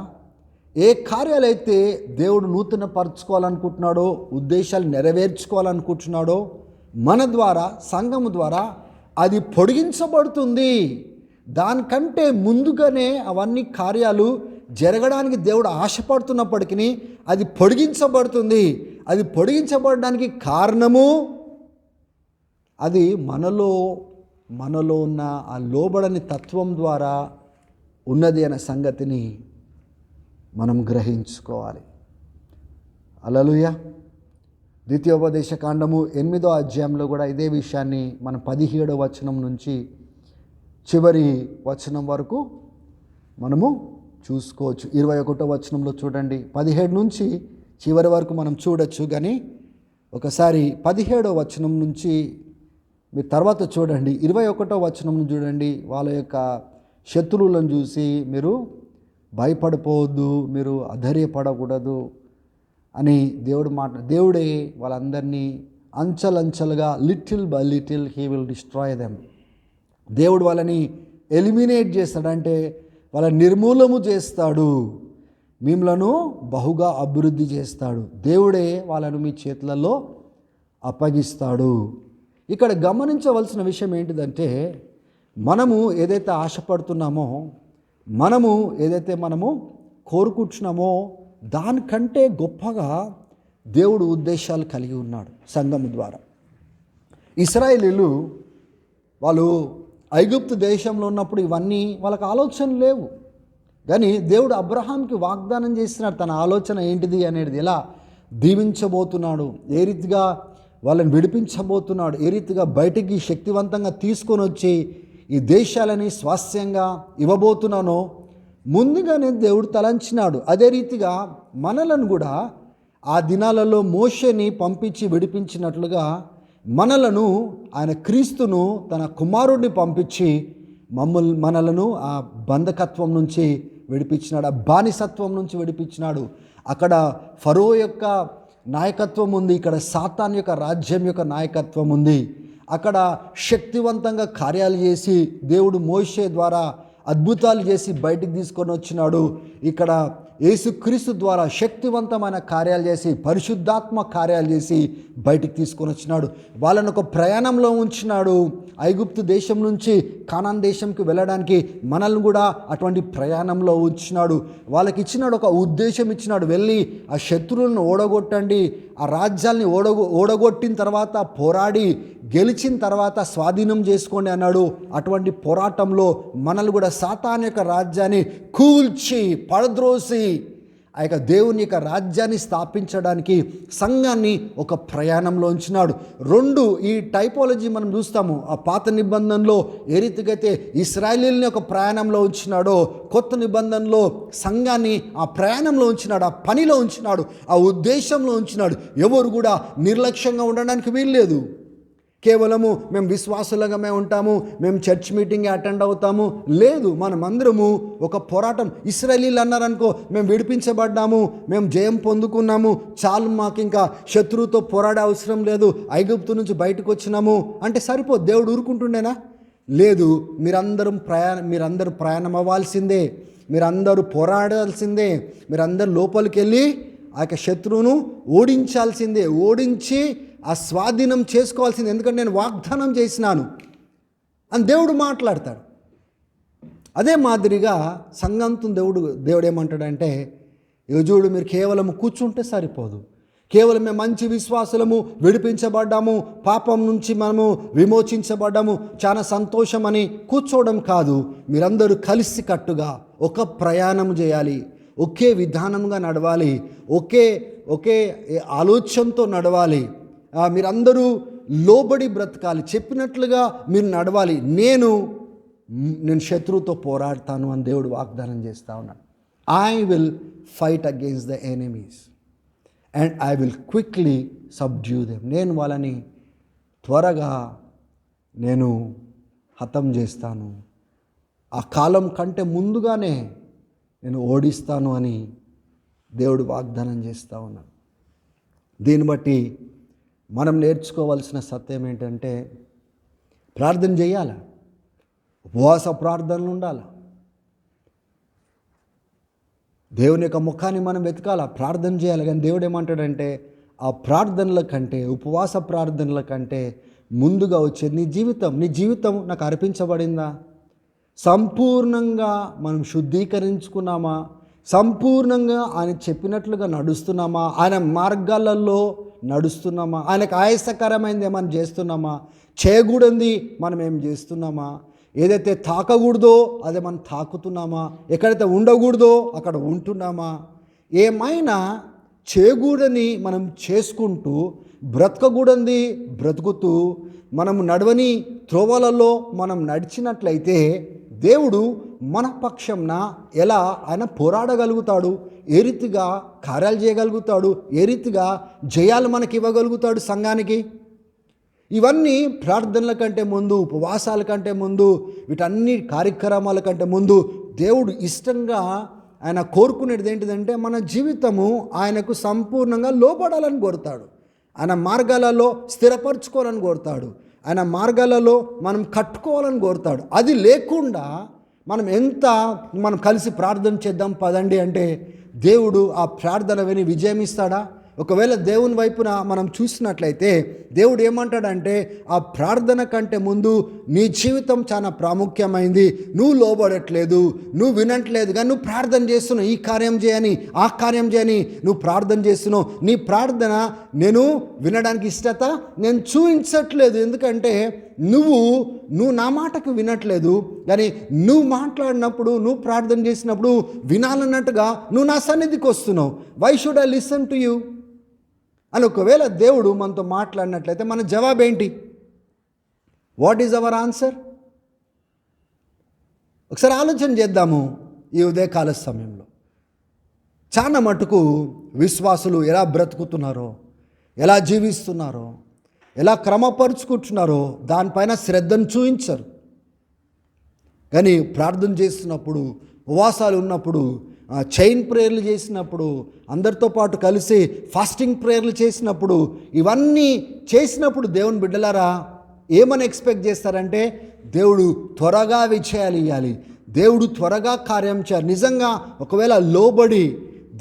ఏ కార్యాలైతే దేవుడు నూతన పరచుకోవాలనుకుంటున్నాడో, ఉద్దేశాలు నెరవేర్చుకోవాలనుకుంటున్నాడో మన ద్వారా, సంఘము ద్వారా అది పొడిగించబడుతుంది. దానికంటే ముందుగానే అవన్నీ కార్యాలు జరగడానికి దేవుడు ఆశపడుతున్నప్పటికీ అది పొడిగించబడుతుంది. అది పొడిగించబడడానికి కారణము అది మనలో ఉన్న ఆ లోబడని తత్వం ద్వారా ఉన్నది అనే సంగతిని మనం గ్రహించుకోవాలి. హల్లెలూయా. ద్వితీయోపదేశ కాండము 8వ అధ్యాయంలో కూడా ఇదే విషయాన్ని మనం 17వ వచనం నుంచి చివరి వచనం వరకు మనము చూసుకోవచ్చు. 21వ వచనంలో చూడండి, 17 నుంచి చివరి వరకు మనం చూడొచ్చు. కానీ ఒకసారి 17వ వచనం నుంచి మీరు తర్వాత చూడండి, 21వ వచనం చూడండి. వాళ్ళ యొక్క శత్రువులను చూసి మీరు భయపడిపోవద్దు, మీరు అధైర్యపడకూడదు అని దేవుడే వాళ్ళందరినీ అంచెలంచెలుగా little by little he will destroy them. దేవుడు వాళ్ళని ఎలిమినేట్ చేస్తాడంటే వాళ్ళని నిర్మూలము చేస్తాడు, మిమ్మలను బహుగా అభివృద్ధి చేస్తాడు. దేవుడే వాళ్ళను మీ చేతులలో అప్పగిస్తాడు. ఇక్కడ గమనించవలసిన విషయం ఏంటిదంటే, మనము ఏదైతే ఆశపడుతున్నామో, మనము కోరుకుంటున్నామో దానికంటే గొప్పగా దేవుడు ఉద్దేశాలు కలిగి ఉన్నాడు సంఘము ద్వారా. ఇశ్రాయేలీయులు వాళ్ళు ఐగుప్తు దేశంలో ఉన్నప్పుడు ఇవన్నీ వాళ్ళకి ఆలోచనలు లేవు. కానీ దేవుడు అబ్రహాంకి వాగ్దానం చేస్తున్నాడు తన ఆలోచన ఏంటిది అనేది, ఎలా దీవించబోతున్నాడు, ఏ రీతిగా వాళ్ళని విడిపించబోతున్నాడు, ఏ రీతిగా బయటికి శక్తివంతంగా తీసుకొని వచ్చి ఈ దేశాలని స్వాస్థ్యంగా ఇవ్వబోతున్నానో ముందుగానే దేవుడు తలంచినాడు. అదే రీతిగా మనలను కూడా ఆ దినాలలో మోషేని పంపించి విడిపించినట్లుగా మనలను ఆయన క్రీస్తును తన కుమారుడిని పంపించి మనలను ఆ బంధకత్వం నుంచి విడిపించినాడు, ఆ బానిసత్వం నుంచి విడిపించినాడు. అక్కడ ఫరో యొక్క నాయకత్వం ఉంది, ఇక్కడ సాతాన్ యొక్క రాజ్యం యొక్క నాయకత్వం ఉంది. అక్కడ శక్తివంతంగా కార్యాలు చేసి దేవుడు మోషే ద్వారా అద్భుతాలు చేసి బయటికి తీసుకొని వచ్చినాడు. ఇక్కడ యేసుక్రీస్తు ద్వారా శక్తివంతమైన కార్యాలు చేసి, పరిశుద్ధాత్మ కార్యాలు చేసి బయటికి తీసుకొని వచ్చినాడు. వాళ్ళని ఒక ప్రయాణంలో ఉంచినాడు. ఐగుప్తు దేశం నుంచి కానాన్ దేశంకి వెళ్ళడానికి మనల్ని కూడా అటువంటి ప్రయాణంలో ఉంచినాడు. వాళ్ళకి ఇచ్చినాడు, ఒక ఉద్దేశం ఇచ్చినాడు, వెళ్ళి ఆ శత్రువులను ఓడగొట్టండి, ఆ రాజ్యాల్ని ఓడగొట్టిన తర్వాత పోరాడి గెలిచిన తర్వాత స్వాధీనం చేసుకోండి అన్నాడు. అటువంటి పోరాటంలో మనల్ని కూడా సాతాన్ యొక్క రాజ్యాన్ని కూల్చి పడద్రోసి ఆ యొక్క దేవుని యొక్క రాజ్యాన్ని స్థాపించడానికి సంఘాన్ని ఒక ప్రయాణంలో ఉంచినాడు. రెండు ఈ టైపాలజీ మనం చూస్తాము. ఆ పాత నిబంధనలో ఏ రీతిగా అయితే ఇశ్రాయేలీయుల్ని ఒక ప్రయాణంలో ఉంచినాడో, కొత్త నిబంధనలో సంఘాన్ని ఆ ప్రయాణంలో ఉంచినాడు, ఆ పనిలో ఉంచినాడు, ఆ ఉద్దేశంలో ఉంచినాడు. ఎవరు కూడా నిర్లక్ష్యంగా ఉండడానికి వీల్లేదు. కేవలము మేము విశ్వాసులుగానే ఉంటాము, మేము చర్చ్ మీటింగ్ అటెండ్ అవుతాము, లేదు. మనమందరము ఒక పోరాటం. ఇశ్రాయేలీయులు అన్నారనుకో, మేము విడిపించబడ్డాము, మేము జయం పొందుకున్నాము, చాలు, మాకు ఇంకా శత్రువుతో పోరాడే అవసరం లేదు, ఐగుప్తు నుంచి బయటకు వచ్చినాము అంటే సరిపోదు. దేవుడు ఊరుకుంటుండేనా? లేదు. మీరందరూ ప్రయాణం అవ్వాల్సిందే, మీరందరూ పోరాడాల్సిందే, మీరందరూ లోపలికి వెళ్ళి ఆ యొక్క శత్రువును ఓడించాల్సిందే, ఓడించి ఆ స్వాధీనం చేసుకోవాల్సింది. ఎందుకంటే నేను వాగ్దానం చేసినాను అని దేవుడు మాట్లాడతాడు. అదే మాదిరిగా సంఘంతో దేవుడు ఏమంటాడంటే, చూడు, మీరు కేవలం కూర్చుంటే సరిపోదు, కేవలం మేము మంచి విశ్వాసులము, విడిపించబడ్డాము, పాపం నుంచి మనము విమోచించబడ్డాము, చాలా సంతోషం అని కూర్చోవడం కాదు. మీరందరూ కలిసి కట్టుగా ఒక ప్రయాణం చేయాలి, ఒకే విధానంగా నడవాలి, ఒకే ఆలోచనతో నడవాలి. మీరందరూ లోబడి బ్రతకాలి, చెప్పినట్లుగా మీరు నడవాలి. నేను శత్రువుతో పోరాడతాను అని దేవుడు వాగ్దానం చేస్తూ ఉన్నాడు. I will fight against the enemies and I will quickly subdue them. నేను వాళ్ళని త్వరగా హతం చేస్తాను, ఆ కాలం కంటే ముందుగానే నేను ఓడిస్తాను అని దేవుడు వాగ్దానం చేస్తూ ఉన్నాడు. దీన్ని బట్టి మనం నేర్చుకోవాల్సిన సత్యం ఏంటంటే, ప్రార్థన చేయాలా, ఉపవాస ప్రార్థనలు ఉండాలి. దేవుని యొక్క ముఖాన్ని మనం వెతకాలి, ప్రార్థన చేయాలి. కానీ దేవుడు ఏమంటాడంటే ఆ ప్రార్థనల కంటే, ఉపవాస ప్రార్థనల కంటే ముందుగా వచ్చేది నీ జీవితం నాకు అర్పించబడిందా? సంపూర్ణంగా మనం శుద్ధీకరించుకున్నామా? సంపూర్ణంగా ఆయన చెప్పినట్లుగా నడుస్తున్నామా? ఆయన మార్గాలలో నడుస్తున్నామా? ఆయనకు ఆయాసకరమైంది ఏమైనా చేస్తున్నామా? చేయకూడదు మనం ఏం చేస్తున్నామా? ఏదైతే తాకకూడదో అదే మనం తాకుతున్నామా? ఎక్కడైతే ఉండకూడదో అక్కడ ఉంటున్నామా? ఏమైనా చేయకూడని మనం చేసుకుంటూ, బ్రతకకూడని బ్రతుకుతూ, మనం నడవని త్రోవలలో మనం నడిచినట్లయితే దేవుడు మన పక్షంన ఎలా ఆయన పోరాడగలుగుతాడు? ఏ రీతిగా కార్యాలు చేయగలుగుతాడు? ఏ రీతిగా జయాలు మనకి ఇవ్వగలుగుతాడు సంఘానికి? ఇవన్నీ ప్రార్థనల కంటే ముందు, ఉపవాసాల కంటే ముందు, వీటన్ని కార్యక్రమాల కంటే ముందు దేవుడు ఇష్టంగా ఆయన కోరుకునేది ఏంటిదంటే మన జీవితము ఆయనకు సంపూర్ణంగా లోపడాలని కోరుతాడు. ఆయన మార్గాలలో స్థిరపరచుకోవాలని కోరుతాడు. ఆయన మార్గాలలో మనం కట్టుకోవాలని కోరుతాడు. అది లేకుండా మనం కలిసి ప్రార్థన చేద్దాం పదండి అంటే దేవుడు ఆ ప్రార్థన విని విజయం ఇస్తాడా? ఒకవేళ దేవుని వైపున మనం చూసినట్లయితే దేవుడు ఏమంటాడంటే ఆ ప్రార్థన కంటే ముందు నీ జీవితం చాలా ప్రాముఖ్యమైంది. నువ్వు లోబడట్లేదు, నువ్వు వినట్లేదు, కానీ నువ్వు ప్రార్థన చేస్తున్నావు. ఈ కార్యం చేయని, ఆ కార్యం చేయని నువ్వు ప్రార్థన చేస్తున్నావు. నీ ప్రార్థన నేను వినడానికి ఇష్టత నేను చూపించట్లేదు. ఎందుకంటే నువ్వు నా మాటకు వినట్లేదు. కానీ నువ్వు మాట్లాడినప్పుడు, నువ్వు ప్రార్థన చేసినప్పుడు వినాలన్నట్టుగా నువ్వు నా సన్నిధికి వస్తున్నావు. Why should I listen to you అని ఒకవేళ దేవుడు మనతో మాట్లాడినట్లయితే మన జవాబు ఏంటి? What is our answer? ఒకసారి ఆలోచన చేద్దాము. ఈ ఉదయకాల సమయంలో చాలా మటుకు విశ్వాసులు ఎలా బ్రతుకుతున్నారో, ఎలా జీవిస్తున్నారో, ఎలా క్రమపరుచుకుంటున్నారో దానిపైన శ్రద్ధను చూపించరు. కానీ ప్రార్థన చేస్తున్నప్పుడు, ఉపవాసాలు ఉన్నప్పుడు, చైన్ ప్రేయర్లు చేసినప్పుడు, అందరితో పాటు కలిసి ఫాస్టింగ్ ప్రేయర్లు చేసినప్పుడు, ఇవన్నీ చేసినప్పుడు దేవుని బిడ్డలారా ఏమని ఎక్స్పెక్ట్ చేస్తారంటే దేవుడు త్వరగా విజయాలు ఇవ్వాలి, దేవుడు త్వరగా కార్యం చేయాలి. నిజంగా ఒకవేళ లోబడి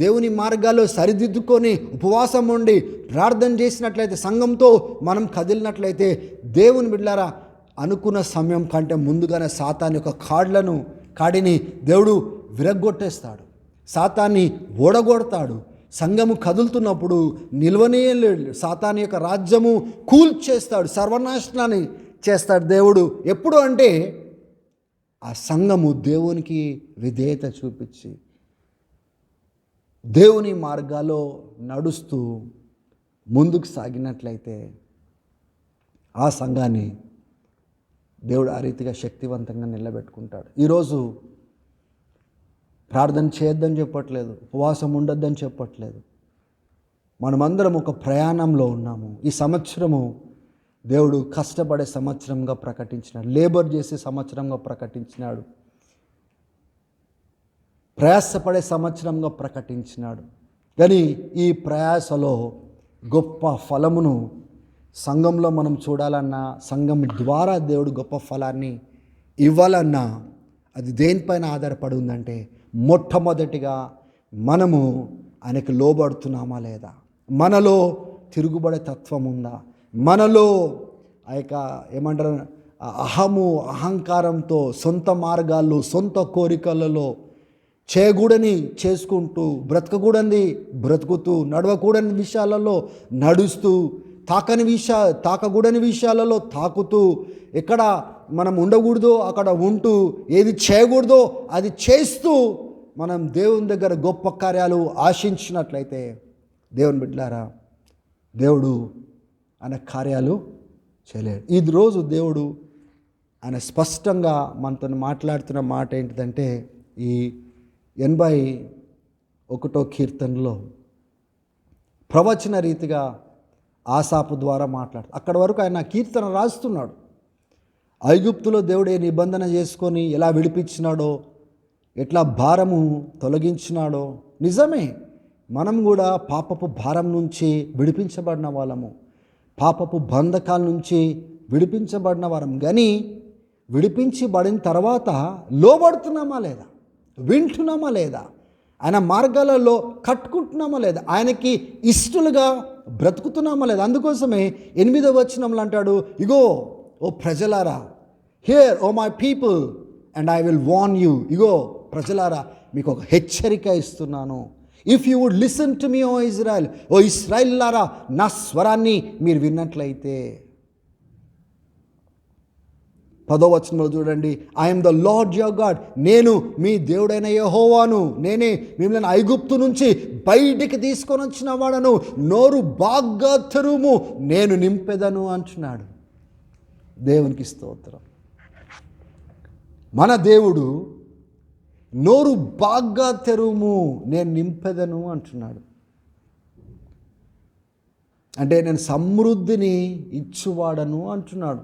దేవుని మార్గాల్లో సరిదిద్దుకొని ఉపవాసం ఉండి ప్రార్థన చేసినట్లయితే, సంఘంతో మనం కదిలినట్లయితే దేవుని బిడ్డలారా అనుకున్న సమయం కంటే ముందుగానే సాతాను యొక్క కాడిని దేవుడు విరగ్గొట్టేస్తాడు, సాతాన్ని ఓడగొడతాడు. సంఘము కదులుతున్నప్పుడు నిల్వనీయలేడు. సాతాను యొక్క రాజ్యము కూల్చేస్తాడు, సర్వనాశనాన్ని చేస్తాడు దేవుడు. ఎప్పుడు అంటే ఆ సంఘము దేవునికి విధేయత చూపించి దేవుని మార్గాల్లో నడుస్తూ ముందుకు సాగినట్లయితే ఆ సంఘాన్ని దేవుడు ఆ రీతిగా శక్తివంతంగా నిలబెట్టుకుంటాడు. ఈరోజు ప్రార్థన చేయొద్దని చెప్పట్లేదు, ఉపవాసం ఉండొద్దని చెప్పట్లేదు. మనమందరం ఒక ప్రయాణంలో ఉన్నాము. ఈ సంవత్సరము దేవుడు కష్టపడే సంవత్సరంగా ప్రకటించినాడు, లేబర్ చేసే సంవత్సరంగా ప్రకటించినాడు, ప్రయాసపడే సంవత్సరంగా ప్రకటించినాడు. కానీ ఈ ప్రయాసలో గొప్ప ఫలమును సంఘంలో మనం చూడాలన్నా, సంఘం ద్వారా దేవుడు గొప్ప ఫలాన్ని ఇవ్వాలన్నా అది దేనిపైన ఆధారపడి ఉందంటే మొట్టమొదటిగా మనము ఆయనకు లోబడుతున్నామా లేదా, మనలో తిరుగుబడే తత్వం ఉందా, మనలో ఆ యొక్క ఏమంటారు అహంకారంతో సొంత మార్గాల్లో, సొంత కోరికలలో చేయకూడని చేసుకుంటూ, బ్రతుకుతూ, నడవకూడని విషయాలలో నడుస్తూ, తాకకూడని విషయాలలో తాకుతూ, ఎక్కడ మనం ఉండకూడదో అక్కడ ఉంటూ, ఏది చేయకూడదో అది చేస్తూ మనం దేవుని దగ్గర గొప్ప కార్యాలు ఆశించినట్లయితే దేవుని బిడ్డలారా దేవుడు ఆయన కార్యాలు చేయలేడు. ఈ రోజు దేవుడు ఆయన స్పష్టంగా మనతో మాట్లాడుతున్న మాట ఏంటిదంటే ఈ 81వ కీర్తనలో ప్రవచన రీతిగా ఆసాపు ద్వారా మాట్లాడుతూ అక్కడి వరకు ఆయన కీర్తన రాస్తున్నాడు. ఐగుప్తులో దేవుడు ఏ నిబంధన చేసుకొని ఎలా విడిపించినాడో, ఎట్లా భారము తొలగించినాడో. నిజమే, మనం కూడా పాపపు భారం నుంచి విడిపించబడిన వాళ్ళము, పాపపు బంధకాల నుంచి విడిపించబడిన వారం. కానీ విడిపించబడిన తర్వాత లోబడుతున్నామా లేదా, వింటున్నామా లేదా, ఆయన మార్గాలలో కట్టుకుంటున్నామా లేదా, ఆయనకి ఇష్టలుగా బ్రతుకుతున్నామా లేదా. అందుకోసమే 8వ వచనంలో అంటాడు, ఇగో ఓ ప్రజలారా, here O my people and I will warn you. ఇగో ప్రజలారా, మీకు ఒక హెచ్చరిక ఇస్తున్నాను. If you would listen to me O Israel, ఓ ఇశ్రాయేలులారా, నా స్వరాన్ని మీరు విన్నట్లయితే. 10వ వచనంలో చూడండి, I'm the Lord your God, నేను మీ దేవుడైన యెహోవాను, నేనే మిమ్మల్ని ఐగుప్తు నుంచి బయటికి తీసుకొని వచ్చిన వాడను, నోరు బాగా తెరువుము, నేను నింపెదను అంటున్నాడు. దేవునికి స్తోత్రం. మన దేవుడు నోరు బాగా తెరువుము, నేను నింపెదను అంటున్నాడు. అంటే నేను సమృద్ధిని ఇచ్చువాడను అంటున్నాడు.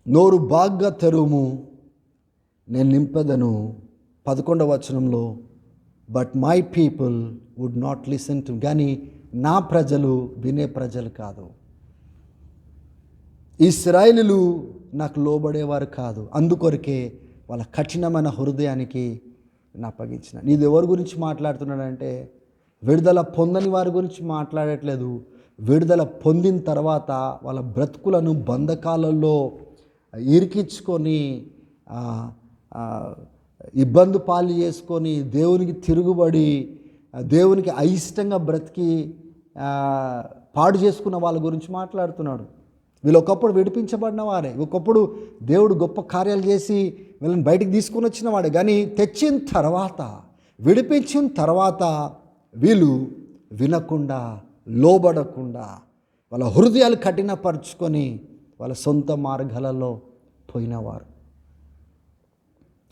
నోరు బాగా తెరువుము, నేను నింపెదను. 11వ వచనంలో, but my people would not listen to, కానీ నా ప్రజలు వినే ప్రజలు కాదు. ఇశ్రాయేలీయులు నాకు లోబడేవారు కాదు, అందుకొరకే వాళ్ళ కఠినమైన హృదయానికి అప్పగించిన. నీది ఎవరి గురించి మాట్లాడుతున్నాడంటే, విడుదల పొందని వారి గురించి మాట్లాడట్లేదు. విడుదల పొందిన తర్వాత వాళ్ళ బ్రతుకులను బంధకాలలో ఇరికించుకొని ఇబ్బంది పాలు చేసుకొని దేవునికి తిరుగుబడి దేవునికి అయిష్టంగా బ్రతికి పాడు చేసుకున్న వాళ్ళ గురించి మాట్లాడుతున్నాడు. వీళ్ళు ఒకప్పుడు విడిపించబడిన వారే, ఒకప్పుడు దేవుడు గొప్ప కార్యాలు చేసి వీళ్ళని బయటికి తీసుకొని వచ్చిన వాడే. కానీ తెచ్చిన తర్వాత, విడిపించిన తర్వాత వీళ్ళు వినకుండా, లోబడకుండా, వాళ్ళ హృదయాలు కఠినపరుచుకొని వాళ్ళ సొంత మార్గాలలో పోయినవారు.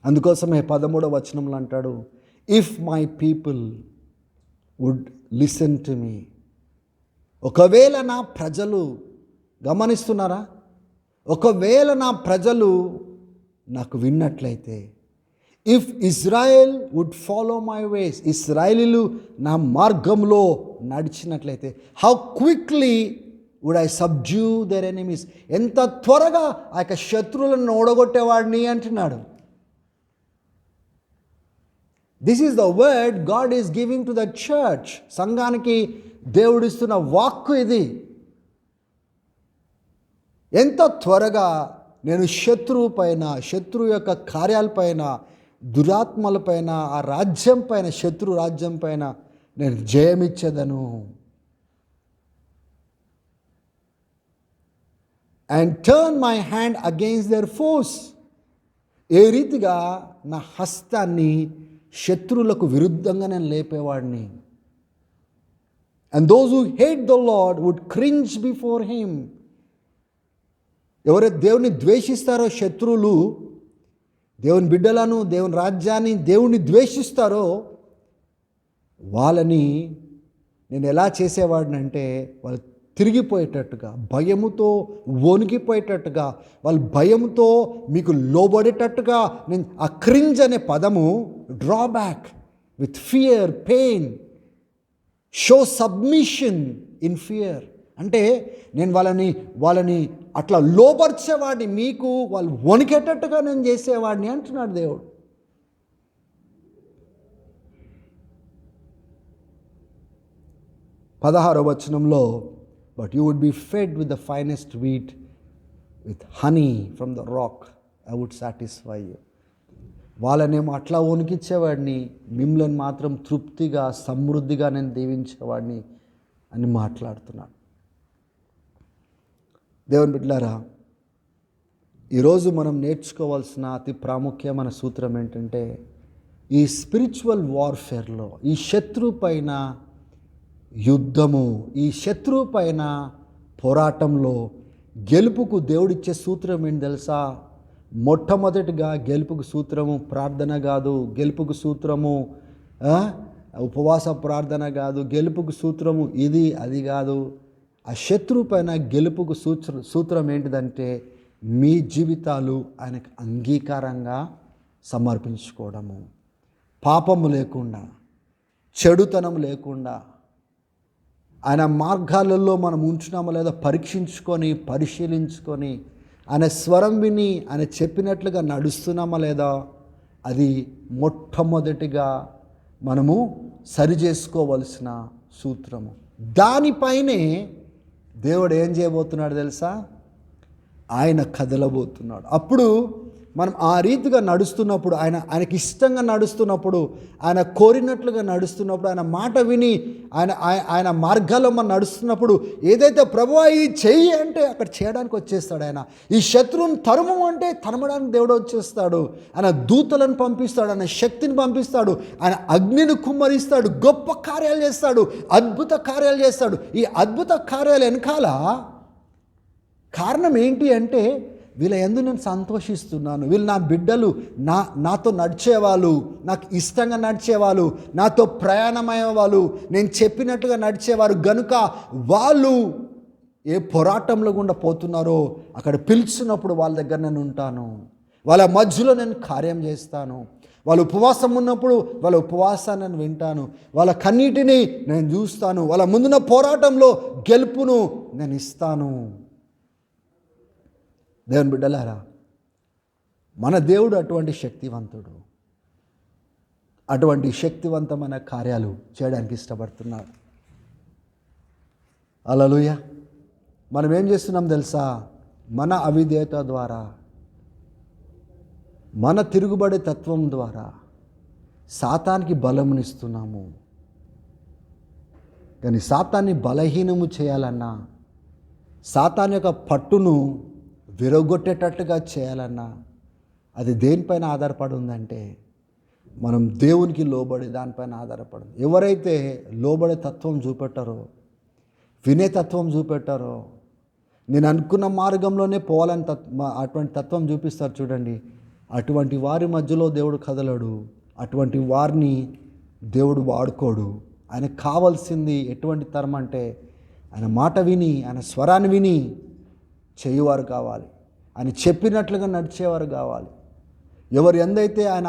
అందుకోసమే 13వ వచనంలో అంటాడు, if my people would listen to me. ఒకవేళ నా ప్రజలు, గమనిస్తున్నారా, ఒకవేళ నా ప్రజలు నాకు విన్నట్లయితే, if Israel would follow my ways, ఇశ్రాయేలీయులు నా మార్గంలో నడిచినట్లయితే, how quickly would I subdue their enemies, ఎంత త్వరగా ఆ యొక్క శత్రువులను ఓడగొట్టేవాడిని అంటున్నాడు. This is the word God is giving to the church. సంఘానికి దేవుడిస్తున్న వాక్కు ఇది. ఎంత త్వరగా నేను శత్రువు పైన, శత్రువు యొక్క కార్యాలపైన, దురాత్మలపైన, ఆ రాజ్యం పైన, శత్రు రాజ్యం పైన నేను జయమిచ్చేదను. And turn my hand against their foes. ఏ రీతిగా నా హస్తాన్ని శత్రువులకు విరుద్ధంగా నేను లేపేవాడిని. And those who hate the Lord would cringe before him. ఎవరైతే దేవుని ద్వేషిస్తారో, శత్రువులు దేవుని బిడ్డలను, దేవుని రాజ్యాన్ని, దేవుని ద్వేషిస్తారో వాళ్ళని నేను ఎలా చేసేవాడినంటే, వాళ్ళు తిరిగిపోయేటట్టుగా, భయముతో వణికిపోయేటట్టుగా, వాళ్ళు భయంతో మీకు లోబడేటట్టుగా నేను ఆ క్రింజ్ అనే పదము, drawback with fear, pain, show submission in fear. అంటే నేను వాళ్ళని అట్లా లోపరిచేవాడిని, మీకు వాళ్ళు వణికేటట్టుగా నేను చేసేవాడిని అంటున్నాడు దేవుడు. పదహారవ వచనంలో, but you would be fed with the finest wheat with honey from the rock, I would satisfy you. వాళ్ళనేమో అట్లా వణికించేవాడిని, మిమ్మల్ని మాత్రం తృప్తిగా, సమృద్ధిగా నేను దీవించేవాడిని అని మాట్లాడుతున్నాడు. దేవుని బిడ్డలారా, ఈరోజు మనం నేర్చుకోవాల్సిన అతి ప్రాముఖ్యమైన సూత్రం ఏంటంటే, ఈ స్పిరిచువల్ వార్ఫేర్లో, ఈ శత్రువు పైన యుద్ధము, ఈ శత్రువు పైన పోరాటంలో గెలుపుకు దేవుడిచ్చే సూత్రం ఏంటి తెలుసా? మొట్టమొదటిగా గెలుపుకు సూత్రము ప్రార్థన కాదు, గెలుపుకు సూత్రము ఉపవాస ప్రార్థన కాదు, గెలుపుకు సూత్రము ఇది అది కాదు. ఆ శత్రువు పైన గెలుపుకు సూత్రం ఏంటిదంటే, మీ జీవితాలు ఆయనకు అంగీకారంగా సమర్పించుకోవడము, పాపము లేకుండా, చెడుతనం లేకుండా, ఆయన మార్గాలలో మనం ఉంచున్నామో లేదో పరీక్షించుకొని, పరిశీలించుకొని, ఆయన స్వరం విని ఆయన చెప్పినట్లుగా నడుస్తున్నామా లేదా, అది మొట్టమొదటిగా మనము సరి చేసుకోవలసిన సూత్రము. దానిపైనే దేవుడు ఏం చేయబోతున్నాడు తెలుసా? ఆయన కదలబోతున్నాడు. అప్పుడు మనం ఆ రీతిగా నడుస్తున్నప్పుడు, ఆయనకి ఇష్టంగా నడుస్తున్నప్పుడు, ఆయన కోరినట్లుగా నడుస్తున్నప్పుడు, ఆయన మాట విని ఆయన మార్గాల్లో మనం నడుస్తున్నప్పుడు, ఏదైతే ప్రభువా ఇది చెయ్యి అంటే అక్కడ చేయడానికి వచ్చేస్తాడు. ఆయన ఈ శత్రువుని తరుము అంటే తరమడానికి దేవుడు వచ్చేస్తాడు. ఆయన దూతలను పంపిస్తాడు, ఆయన శక్తిని పంపిస్తాడు, ఆయన అగ్నిని కుమ్మరిస్తాడు, గొప్ప కార్యాలు చేస్తాడు, అద్భుత కార్యాలు చేస్తాడు. ఈ అద్భుత కార్యాలు వెనకాల కారణం ఏంటి అంటే, వీళ్ళ యందు నేను సంతోషిస్తున్నాను, వీళ్ళు నా బిడ్డలు, నాతో నడిచేవాళ్ళు, నాకు ఇష్టంగా నడిచేవాళ్ళు, నాతో ప్రయాణమయ్యే వాళ్ళు, నేను చెప్పినట్టుగా నడిచేవారు గనుక వాళ్ళు ఏ పోరాటంలో గుండా పోతున్నారో అక్కడ పిలిచినప్పుడు వాళ్ళ దగ్గర నేను ఉంటాను, వాళ్ళ మధ్యలో నేను కార్యం చేస్తాను. వాళ్ళు ఉపవాసం ఉన్నప్పుడు వాళ్ళ ఉపవాసాన్ని నేను వింటాను, వాళ్ళ కన్నీటిని నేను చూస్తాను, వాళ్ళ ముందున్న పోరాటంలో గెలుపును నేను ఇస్తాను. దేవుని బిడ్డలారా, మన దేవుడు అటువంటి శక్తివంతుడు, అటువంటి శక్తివంతమైన కార్యాలు చేయడానికి ఇష్టపడుతున్నాడు. హల్లెలూయా. మనం ఏం చేస్తున్నాం తెలుసా? మన అవిధేయత ద్వారా, మన తిరుగుబడే తత్వం ద్వారా సాతానికి బలమునిస్తున్నాము. కానీ సాతాన్ని బలహీనము చేయాలన్నా, సాతాన్ యొక్క పట్టును విరగొట్టేటట్టుగా చేయాలన్నా అది దేనిపైన ఆధారపడి ఉందంటే, మనం దేవునికి లోబడి దానిపైన ఆధారపడి. ఎవరైతే లోబడే తత్వం చూపెట్టారో, వినే తత్వం చూపెట్టారో, నేను అనుకున్న మార్గంలోనే పోవాలని అటువంటి తత్వం చూపిస్తారు చూడండి, అటువంటి వారి మధ్యలో దేవుడు కదలడు, అటువంటి వారిని దేవుడు వాడుకోడు. ఆయనకు కావాల్సింది ఎటువంటి తరం అంటే, ఆయన మాట విని, ఆయన స్వరాన్ని విని చేయువారు కావాలి, ఆయన చెప్పినట్లుగా నడిచేవారు కావాలి. ఎవరు ఎందైతే ఆయన